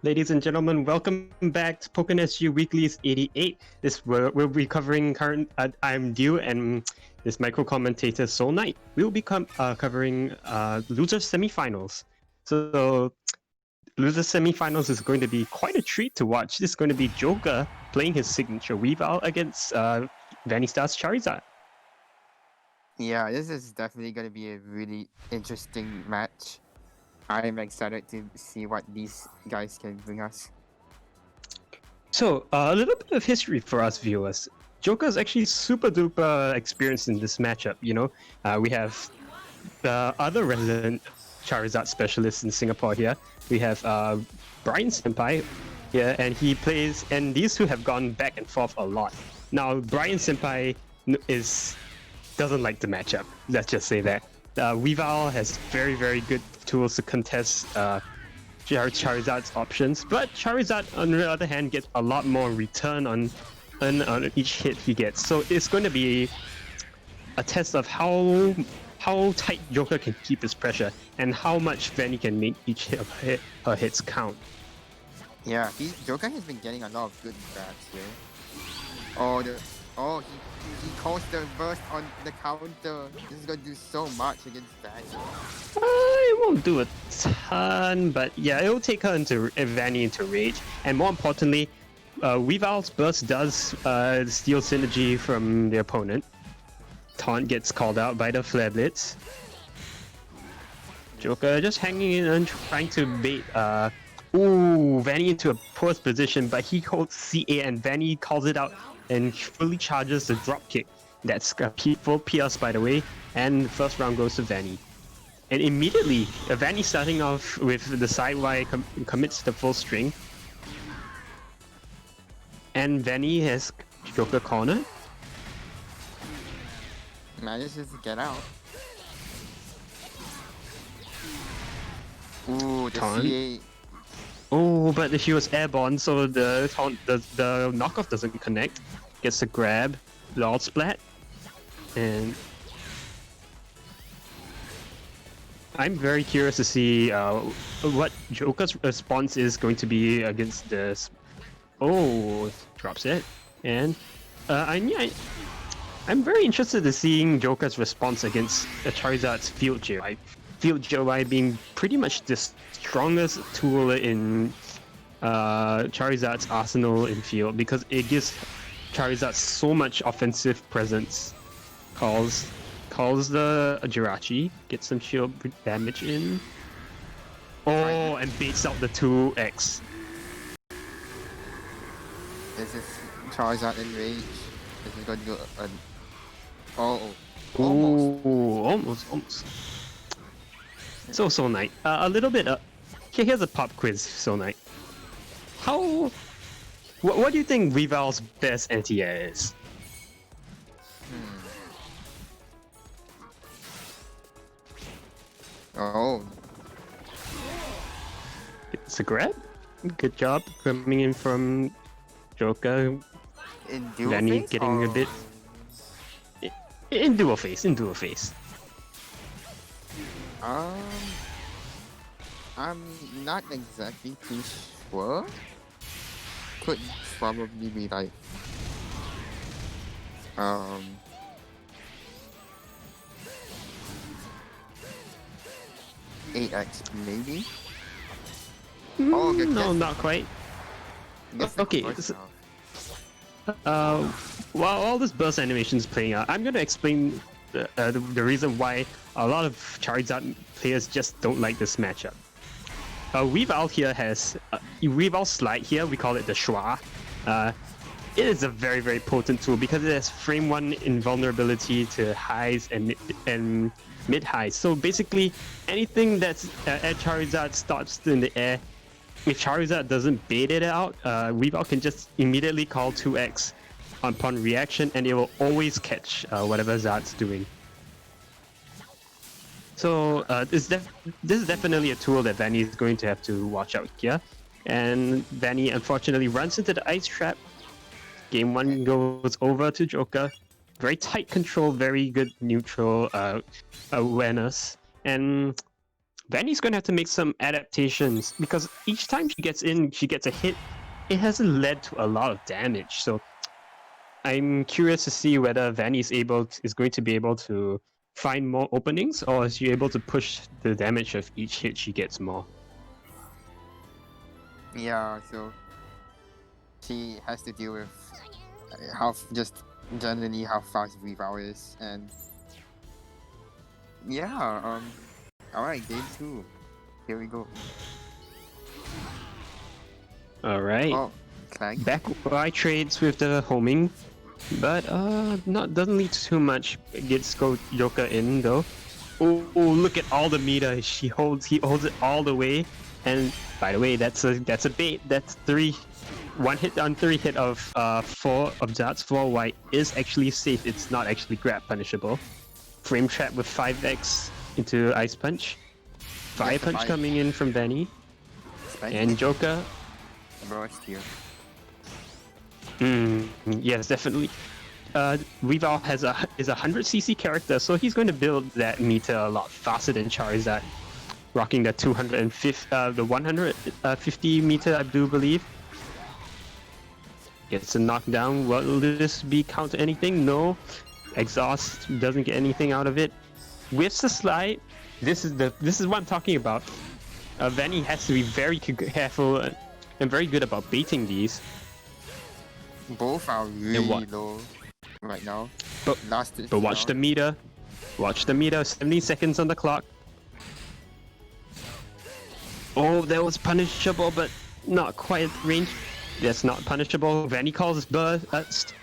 Ladies and gentlemen, welcome back to Pokken SG Weekly's 88. We'll be covering current. I'm Dew and this micro commentator Soul Knight. We will be covering losers semifinals. So losers semifinals is going to be quite a treat to watch. This is going to be Joker playing his signature Weavile against VannyStar's Charizard. Yeah, this is definitely going to be a really interesting match. I'm excited to see what these guys can bring us. So, a little bit of history for us viewers. Joker is actually super duper experienced in this matchup, you know? We have the other resident Charizard specialist in Singapore here. We have Brian Senpai here, and he plays, and these two have gone back and forth a lot. Now, Brian Senpai doesn't like the matchup, let's just say that. Weavile has very, very good tools to contest Charizard's options, but Charizard, on the other hand, gets a lot more return on each hit he gets. So it's going to be a test of how tight Joker can keep his pressure and how much Vanny can make each her hits count. Yeah, Joker has been getting a lot of good bats here. He calls the burst on the counter. This is going to do so much against Vanny. It won't do a ton, but yeah, it'll take her into Vanny into rage, and more importantly, Weavile's burst does steal synergy from the opponent. Taunt gets called out by the Flare Blitz. Joker just hanging in and trying to bait Vanny into a poor position, but he holds CA and Vanny calls it out and fully charges the drop kick. That's a full PS, by the way, and the first round goes to Vanny. And immediately, Vanny starting off with the side Y commits the full string. And Vanny has Joker corner. Manages to get out. Ooh, the Taunt. CA. Oh, but she was airborne, so the knockoff doesn't connect. Gets a grab, Lord Splat, and I'm very curious to see what Joker's response is going to be against this. Oh, drops it, and I'm very interested in seeing Joker's response against Charizard's Field GY. Field GY being pretty much the strongest tool in Charizard's arsenal in field because it gives Charizard so much offensive presence. Calls the Jirachi, gets some shield damage in. Oh, and baits out the 2x. This is Charizard in rage. This is going to go Almost. So Knight. A little bit. Here's a pop quiz, So Knight. What do you think Weavile's best anti-air is? Oh. It's a grab. Good job coming in from Joker. In dual Vanny phase, getting a bit in dual phase. I'm not exactly too sure. Could probably be like 8x maybe. No, not quite. Okay. While all this burst animation is playing out, I'm going to explain the reason why a lot of Charizard players just don't like this matchup. Weavile here has Weavile Slide here. We call it the Schwa. It is a very, very potent tool because it has frame 1 invulnerability to highs and mid highs. So basically, anything that's at Charizard starts in the air. If Charizard doesn't bait it out, Weavile can just immediately call 2x upon reaction, and it will always catch whatever Zard's doing. So this is definitely a tool that Vanny is going to have to watch out here. And Vanny unfortunately runs into the ice trap. Game 1 goes over to Joker. Very tight control, very good neutral awareness. And Vanny's going to have to make some adaptations because each time she gets in, she gets a hit. It hasn't led to a lot of damage. So I'm curious to see whether Vanny is going to be able to find more openings, or is she able to push the damage of each hit she gets more? Yeah, so she has to deal with how generally how fast Weavile is, and yeah, alright, game 2. Here we go. Alright. Oh, Clank. Back Y trades with the homing, but doesn't lead to too much. Gets Joker in though. Oh, look at all the meter he holds it all the way. And by the way, that's a bait. That's 1 hit on 3 hit of 4 of darts. 4 white is actually safe. It's not actually grab punishable. Frame trap with 5x into Ice Punch. Fire Punch coming in from Vanny. And Joker. Bro, it's here. Yes, definitely. Weavile is a 100cc character, so he's going to build that meter a lot faster than Charizard, rocking the 150 meter, I do believe. Gets a knockdown. Will this be counter anything? No. Exhaust doesn't get anything out of it. Whiffs the slide. This is what I'm talking about. Vanny has to be very careful and very good about baiting these. Both are really low right now. But watch the meter. Watch the meter. 70 seconds on the clock. Oh, that was punishable, but not quite at range. That's not punishable. Vanny calls burst.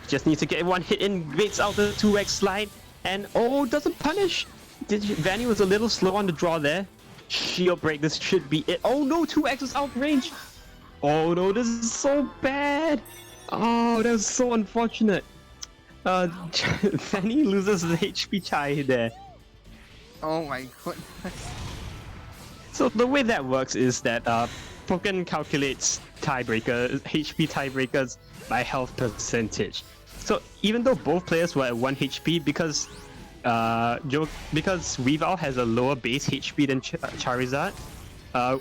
Just needs to get 1 hit in. Waits out the 2x slide. And doesn't punish. Vanny was a little slow on the draw there. Shield break. This should be it. Oh no, 2x is out range. Oh no, this is so bad! Oh, that was so unfortunate. Vanny loses the HP tie there. Oh my goodness. So the way that works is that Pokken calculates HP tiebreakers by health percentage. So even though both players were at 1 HP, because Weavile has a lower base HP than Charizard.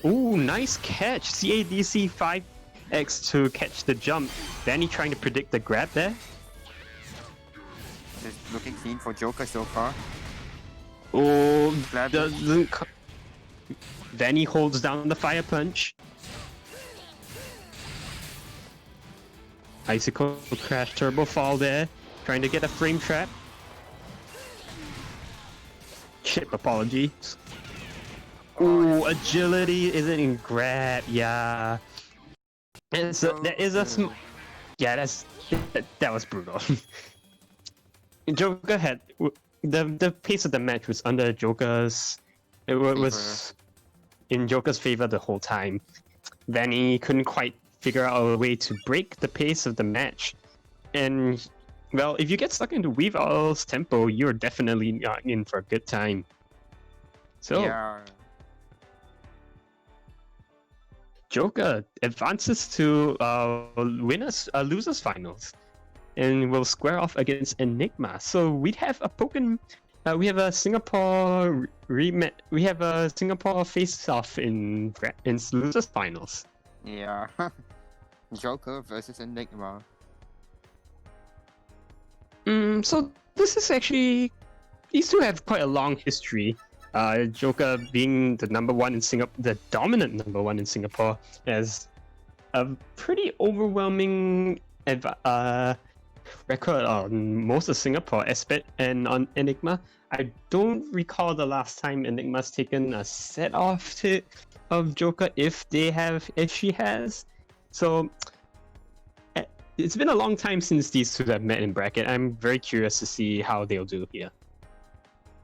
Ooh, nice catch! CADC 5x to catch the jump. Vanny trying to predict the grab there. Just looking clean for Joker so far. Oh, Vanny holds down the fire punch. Icicle crash turbo fall there. Trying to get a frame trap. Chip apologies. Ooh, agility isn't in grab, yeah. And so there is a yeah, that was brutal. Joker had the pace of the match was under Joker's. It was in Joker's favor the whole time. Vanny couldn't quite figure out a way to break the pace of the match, and well, if you get stuck into Weavile's tempo, you're definitely not in for a good time. So. Yeah. Joker advances to losers finals, and will square off against Enigma. So we'd have a Pokken. We have a Singapore We have a Singapore face-off in losers finals. Yeah. Joker versus Enigma. So this is actually, these two have quite a long history. Joker being the the dominant number 1 in Singapore, has a pretty overwhelming record on most of Singapore, and on Enigma. I don't recall the last time Enigma's taken a set off of Joker, if she has. So it's been a long time since these two have met in bracket. I'm very curious to see how they'll do here.